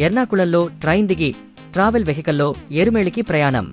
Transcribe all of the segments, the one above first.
ఎర్నాకుళంలో train దిగి travel వెహికల్లో ఎరుమేలికి ప్రయాణం.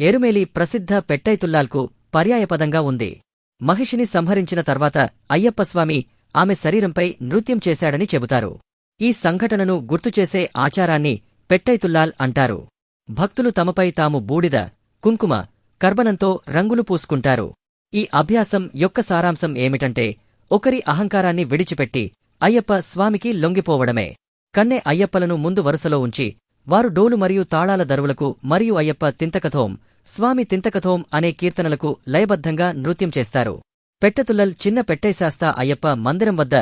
ఎరుమేలి ప్రసిద్ధ పెట్టైతుల్లాల్కు పర్యాయపదంగా ఉంది. మహిషిని సంహరించిన తర్వాత అయ్యప్పస్వామి ఆమె శరీరంపై నృత్యం చేశాడని చెబుతారు. ఈ సంఘటనను గుర్తుచేసే ఆచారాన్ని పెట్టైతుల్లాల్ అంటారు. భక్తులు తమపై తాము బూడిద, కుంకుమ, కర్బనంతో రంగులు పూసుకుంటారు. ఈ అభ్యాసం యొక్క సారాంశం ఏమిటంటే ఒకరి అహంకారాన్ని విడిచిపెట్టి అయ్యప్ప స్వామికి లొంగిపోవడమే. కన్నె అయ్యప్పలను ముందు వరుసలో ఉంచి వారు డోలు మరియు తాళాల దరువులకు మరియు అయ్యప్ప తింతకథోం, స్వామి తింతకథోం అనే కీర్తనలకు లయబద్ధంగా నృత్యం చేస్తారు. పెట్టతుల్లల్ చిన్న పెట్టైశాస్తా అయ్యప్ప మందిరం వద్ద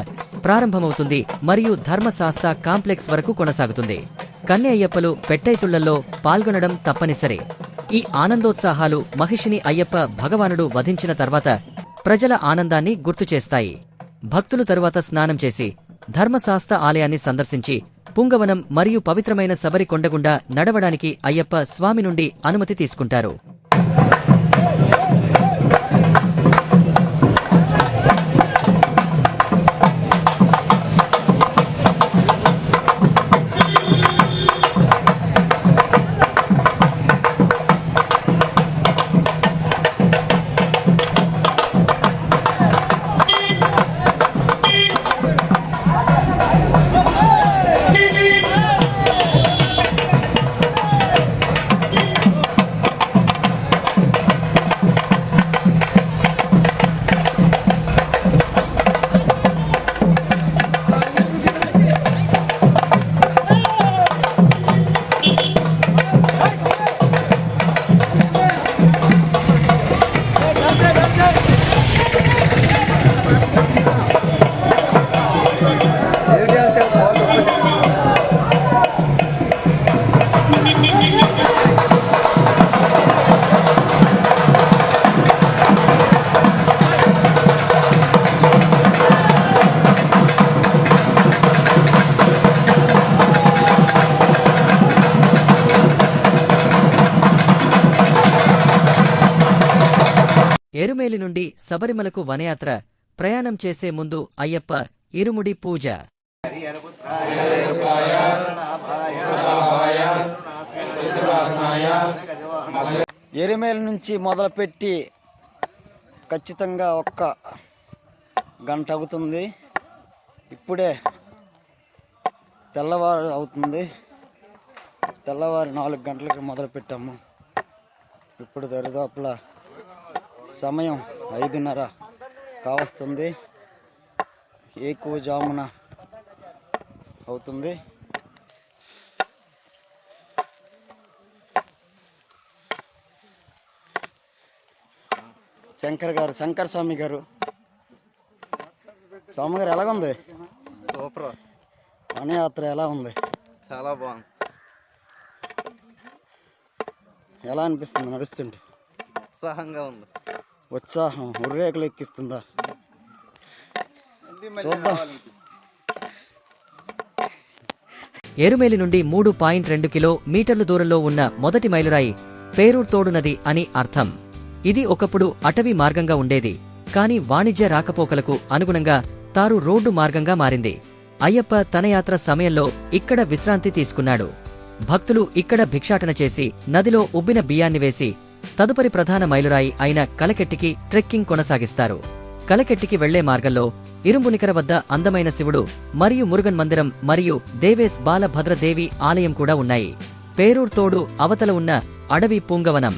ప్రారంభమవుతుంది మరియు ధర్మశాస్తా కాంప్లెక్స్ వరకు కొనసాగుతుంది. కన్నె అయ్యప్పలు పెట్టైతుళ్లల్లో పాల్గొనడం తప్పనిసరి. ఈ ఆనందోత్సాహాలు మహిషిని అయ్యప్ప భగవానుడు వధించిన తర్వాత ప్రజల ఆనందాన్ని గుర్తుచేస్తాయి. భక్తులు తరువాత స్నానం చేసి ధర్మశాస్తా ఆలయాన్ని సందర్శించి పుంగవనం మరియు పవిత్రమైన శబరి కొండగుండా నడవడానికి అయ్యప్ప స్వామి నుండి అనుమతి తీసుకుంటారు. ఎరుమేలి నుండి శబరిమలకు వనయాత్ర ప్రయాణం చేసే ముందు అయ్యప్ప ఇరుముడి పూజ. ఎరుమేలి నుంచి మొదలుపెట్టి ఖచ్చితంగా 1 గంట అవుతుంది. ఇప్పుడే తెల్లవారు అవుతుంది. తెల్లవారు 4 గంటలకు మొదలు పెట్టాము. ఇప్పుడు దరిదాపుల సమయం 5:30 కావస్తుంది. ఎక్కువ జామున అవుతుంది. శంకర్ స్వామి గారు ఎలాగుంది? సూపర్. వనయాత్ర ఎలా ఉంది? చాలా బాగుంది. ఎలా అనిపిస్తుంది నడుస్తుంటే? ఉత్సాహంగా ఉంది. ఉత్సాహం ఉర్రేకలు ఎక్కిస్తుందా చూద్దాం. ఎరుమేలి నుండి 3.2 కిలోమీటర్లు దూరంలో ఉన్న మొదటి మైలురాయి పేరూర్ తోడు నది అని అర్థం. ఇది ఒకప్పుడు అటవీ మార్గంగా ఉండేది, కాని వాణిజ్య రాకపోకలకు అనుగుణంగా తారు రోడ్డు మార్గంగా మారింది. అయ్యప్ప తన యాత్ర సమయంలో ఇక్కడ విశ్రాంతి తీసుకున్నాడు. భక్తులు ఇక్కడ భిక్షాటన చేసి నదిలో ఉబ్బిన బియ్యాన్ని వేసి తదుపరి ప్రధాన మైలురాయి అయిన కలకెట్టికి ట్రెక్కింగ్ కొనసాగిస్తారు. కలకెట్టికి వెళ్లే మార్గంలో ఇరుంబునికర వద్ద అందమైన శివుడు మరియు మురుగన్ మందిరం మరియు దేవేశ్ బాలభద్రదేవి ఆలయం కూడా ఉన్నాయి. పేరూర్ తోడు అవతల ఉన్న అడవి పూంగవనం.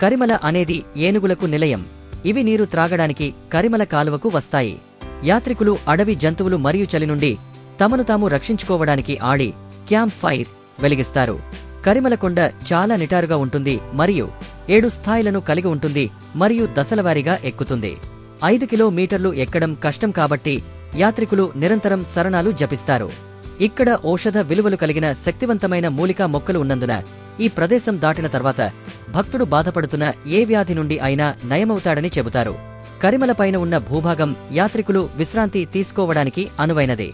కరిమల అనేది ఏనుగులకు నిలయం. ఇవి నీరు త్రాగడానికి కరిమల కాలువకు వస్తాయి. యాత్రికులు అడవి జంతువులు మరియు చలి నుండి తమను తాము రక్షించుకోవడానికి ఆడి క్యాంప్ ఫైర్ వెలిగిస్తారు. కరిమల కొండ చాలా నిటారుగా ఉంటుంది మరియు 7 స్థాయిలను కలిగి ఉంటుంది మరియు దశలవారీగా ఎక్కుతుంది. 5 కిలోమీటర్లు ఎక్కడం కష్టం కాబట్టి యాత్రికులు నిరంతరం శరణాలు జపిస్తారు. ఇక్కడ ఔషధ విలువలు కలిగిన శక్తివంతమైన మూలికా మొక్కలు ఉన్నందున ఈ ప్రదేశం దాటిన తర్వాత భక్తుడు బాధపడుతున్న ఏ వ్యాధి నుండి అయినా నయమవుతాడని చెబుతారు. కరిమలపైన ఉన్న భూభాగం యాత్రికులు విశ్రాంతి తీసుకోవడానికి అనువైనదే.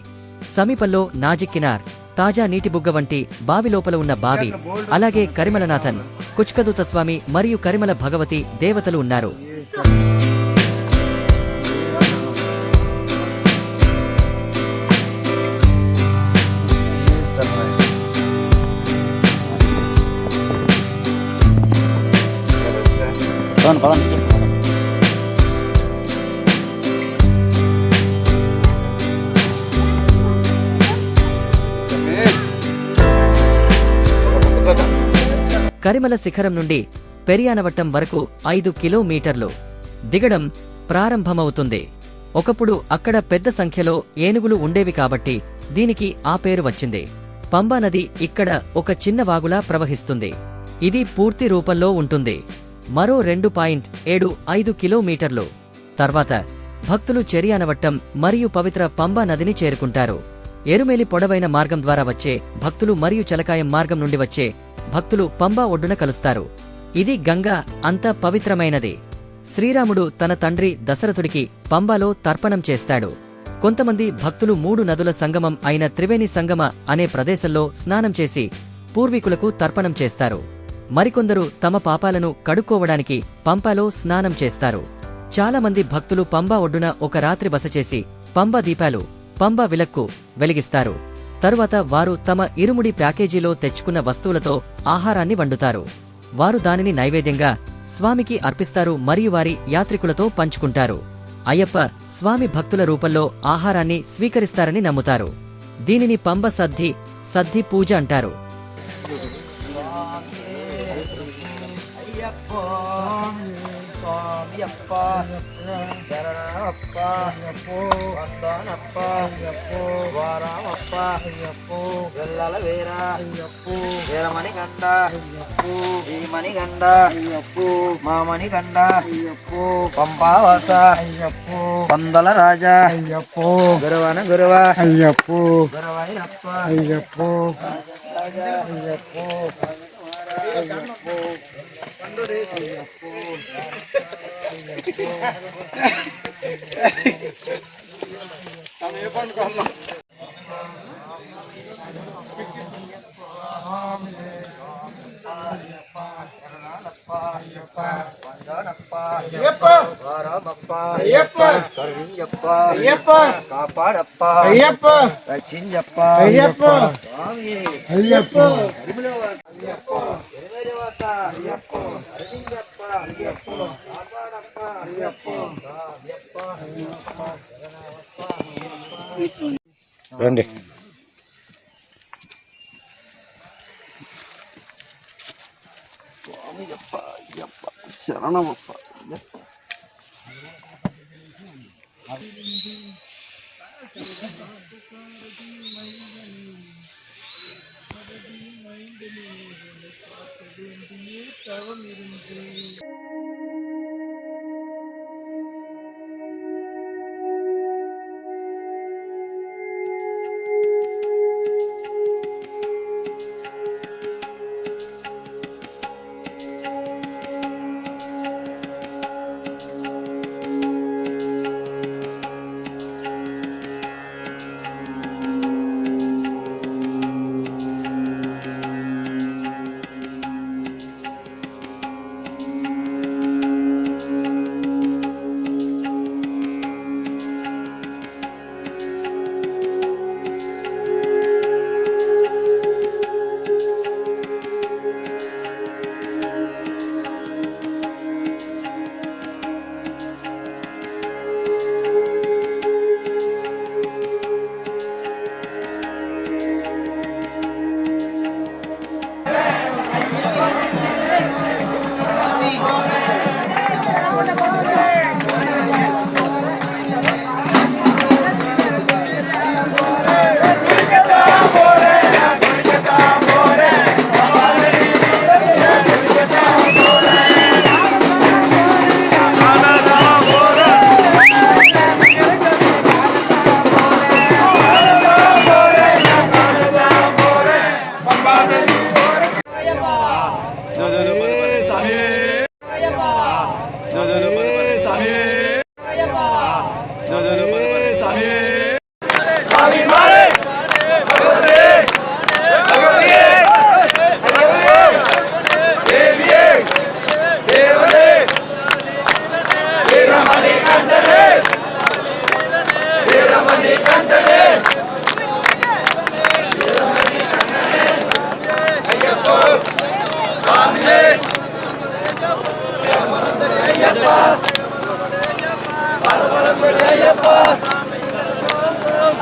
సమీపంలో నాజిక్కినార్, తాజా నీటిబుగ్గ వంటి బావిలోపల ఉన్న బావి, అలాగే కరిమలనాథన్, కుచ్కదూత స్వామి మరియు కరిమల భగవతి దేవతలు ఉన్నారు. కరిమల శిఖరం నుండి పెరియానవట్టం వరకు 5 కిలోమీటర్లు దిగడం ప్రారంభమవుతుంది. ఒకప్పుడు అక్కడ పెద్ద సంఖ్యలో ఏనుగులు ఉండేవి కాబట్టి దీనికి ఆ పేరు వచ్చింది. పంబా నది ఇక్కడ ఒక చిన్న వాగులా ప్రవహిస్తుంది. ఇది పూర్తి రూపంలో ఉంటుంది. మరో 2.75 కిలోమీటర్లు తర్వాత భక్తులు చెరియానవట్టం మరియు పవిత్ర పంబా నదిని చేరుకుంటారు. ఎరుమేలి పొడవైన మార్గం ద్వారా వచ్చే భక్తులు మరియు చలకాయం మార్గం నుండి వచ్చే భక్తులు పంబా ఒడ్డున కలుస్తారు. ఇది గంగా అంత పవిత్రమైనది. శ్రీరాముడు తన తండ్రి దశరథుడికి పంబాలో తర్పణం చేస్తాడు. కొంతమంది భక్తులు 3 నదుల సంగమం అయిన త్రివేణి సంగమ అనే ప్రదేశంలో స్నానం చేసి పూర్వీకులకు తర్పణం చేస్తారు. మరికొందరు తమ పాపాలను కడుక్కోవడానికి పంపాలో స్నానం చేస్తారు. చాలా మంది భక్తులు పంబా ఒడ్డున ఒక రాత్రి బస చేసి పంబా దీపాలు, పంబా విలక్కు వెలిగిస్తారు. తరువాత వారు తమ ఇరుముడి ప్యాకేజీలో తెచ్చుకున్న వస్తువులతో ఆహారాన్ని వండుతారు. వారు దానిని నైవేద్యంగా స్వామికి అర్పిస్తారు మరియు వారి యాత్రికులతో పంచుకుంటారు. అయ్యప్ప స్వామి భక్తుల రూపంలో ఆహారాన్ని స్వీకరిస్తారని నమ్ముతారు. దీనిని పంబ సద్ధి పూజ అంటారు. అయ్యప్ప శరణమప్ప వందనప్ప వారామప్ప వెల్లల వీర వీరమణి గండ ఈ మణిగండ మా మణిగండ పంపావాస పందల రాజా గురువన గురువ గురువైరప్ప రాజా కాపాడప్ప రక్షించప్ప స్వామి అయ్యప్ప రండి. శరణమప్ప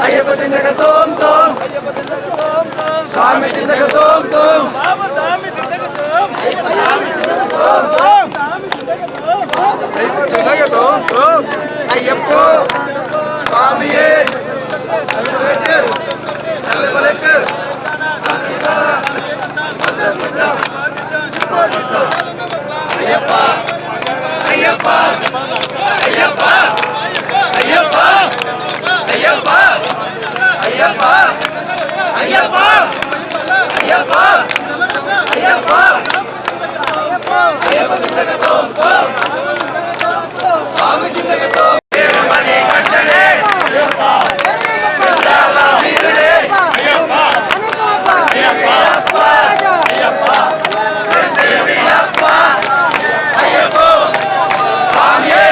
అయ్యప్ప చింతక తోం తోం స్వామి చింతక తోం తోం స్వామి చింతక తోం స్వామి చింతక తోం తోం స్వామి చింతక తోం అయ్యప్ప చింతక తోం తోం అయ్యప్ప స్వామియే అయ్యప్ప అయ్యప్ప అయ్యప్ప అయ్యప్ప అయ్యప్ప అయ్యప్ప అయ్యప్ప అయ్యప్ప అయ్యప్ప అయ్యప్ప అయ్యప్ప చింతకతో స్వామి చింతకతో వీరమణి కంఠనే విఠల వీరుడే అయ్యప్ప అయ్యప్ప అయ్యప్ప దేవి అప్ప అయ్యప్ప స్వామియే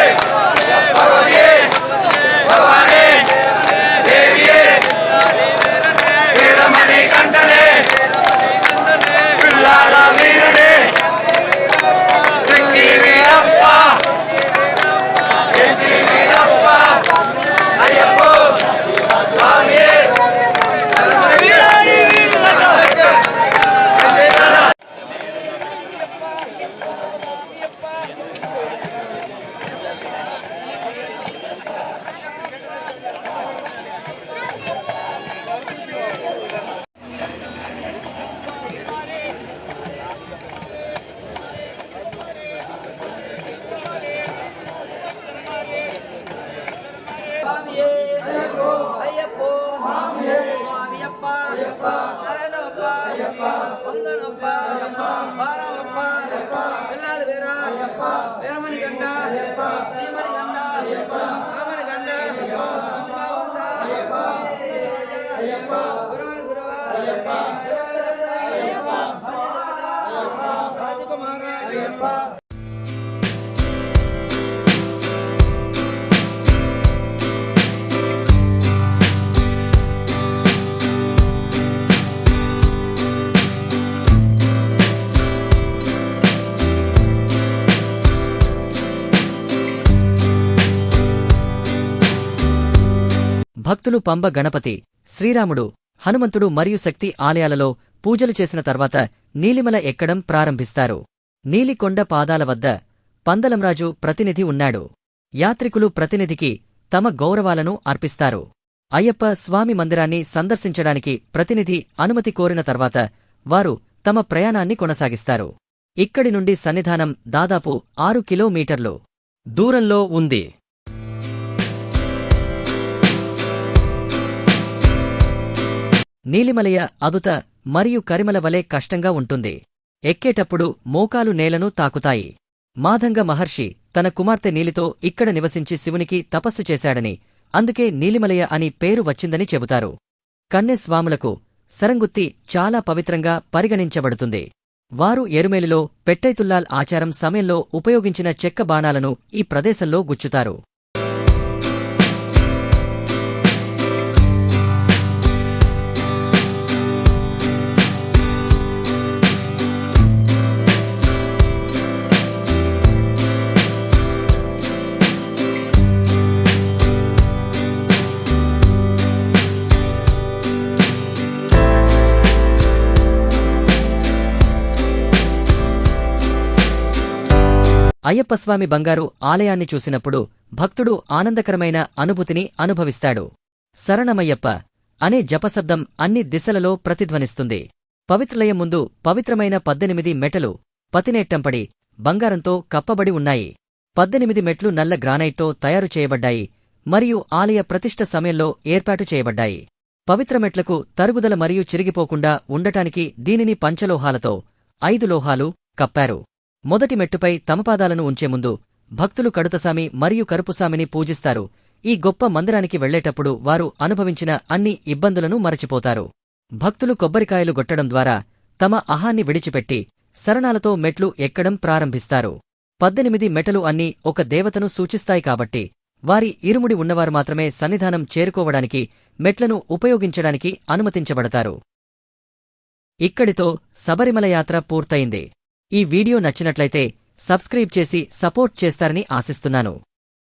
భగవతియే భగవానే దేవియే వీరమణి కంఠనే పిల్లాల వీరుడే వెంకీ వీరప్ప వెంకీ స్వామియప్ప శరణప్ప వందనప్ప బాలమప్ప పిల్లాలి వీర వీరమణి గండ శ్రీమణి గండ రామణి గండ అంబావంశ గురువని గురువ రాజకుమార భక్తులు పంబ గణపతి, శ్రీరాముడు, హనుమంతుడు మరియు శక్తి ఆలయాలలో పూజలు చేసిన తర్వాత నీలిమల ఎక్కడం ప్రారంభిస్తారు. నీలికొండ పాదాల వద్ద పందలంరాజు ప్రతినిధి ఉన్నాడు. యాత్రికులు ప్రతినిధికి తమ గౌరవాలను అర్పిస్తారు. అయ్యప్ప స్వామి మందిరాన్ని సందర్శించడానికి ప్రతినిధి అనుమతి కోరిన తర్వాత వారు తమ ప్రయాణాన్ని కొనసాగిస్తారు. ఇక్కడి నుండి సన్నిధానం దాదాపు 6 కిలోమీటర్లు దూరంలో ఉంది. నీలిమలయ అదుత మరియు కరిమల వలె కష్టంగా ఉంటుంది. ఎక్కేటప్పుడు మోకాలు నేలను తాకుతాయి. మాధంగ మహర్షి తన కుమార్తె నీలితో ఇక్కడ నివసించి శివునికి తపస్సు చేశాడని, అందుకే నీలిమలయ అని పేరు వచ్చిందని చెబుతారు. కన్నెస్వాములకు సరంగుత్తి చాలా పవిత్రంగా పరిగణించబడుతుంది. వారు ఎరుమేలిలో పెట్టైతుల్లాల్ ఆచారం సమయంలో ఉపయోగించిన చెక్క బాణాలను ఈ ప్రదేశంలో గుచ్చుతారు. అయ్యప్పస్వామి బంగారు ఆలయాన్ని చూసినప్పుడు భక్తుడు ఆనందకరమైన అనుభూతిని అనుభవిస్తాడు. శరణమయ్యప్ప అనే జపశబ్దం అన్ని దిశలలో ప్రతిధ్వనిస్తుంది. పవిత్రలయం ముందు పవిత్రమైన 18 మెటలు పతినేట్టంపడి బంగారంతో కప్పబడి ఉన్నాయి. 18 మెట్లు నల్ల గ్రానైట్తో తయారు చేయబడ్డాయి మరియు ఆలయ ప్రతిష్ఠ సమయంలో ఏర్పాటు చేయబడ్డాయి. పవిత్ర మెట్లకు తరుగుదల మరియు చిరిగిపోకుండా ఉండటానికి దీనిని పంచలోహాలతో 5 లోహాలు కప్పారు. మొదటి మెట్టుపై తమ పాదాలను ఉంచే ముందు భక్తులు కడుతసామి మరియు కరుపుసామిని పూజిస్తారు. ఈ గొప్ప మందిరానికి వెళ్లేటప్పుడు వారు అనుభవించిన అన్ని ఇబ్బందులను మరచిపోతారు. భక్తులు కొబ్బరికాయలు గొట్టడం ద్వారా తమ అహాన్ని విడిచిపెట్టి శరణాలతో మెట్లు ఎక్కడం ప్రారంభిస్తారు. 18 మెటలు అన్నీ ఒక దేవతను సూచిస్తాయి కాబట్టి వారి ఇరుముడి ఉన్నవారు మాత్రమే సన్నిధానం చేరుకోవడానికి మెట్లను ఉపయోగించడానికి అనుమతించబడతారు. ఇక్కడితో శబరిమల యాత్ర పూర్తయింది. ఈ వీడియో నచ్చినట్లయితే సబ్స్క్రైబ్ చేసి సపోర్ట్ చేస్తారని ఆశిస్తున్నాను.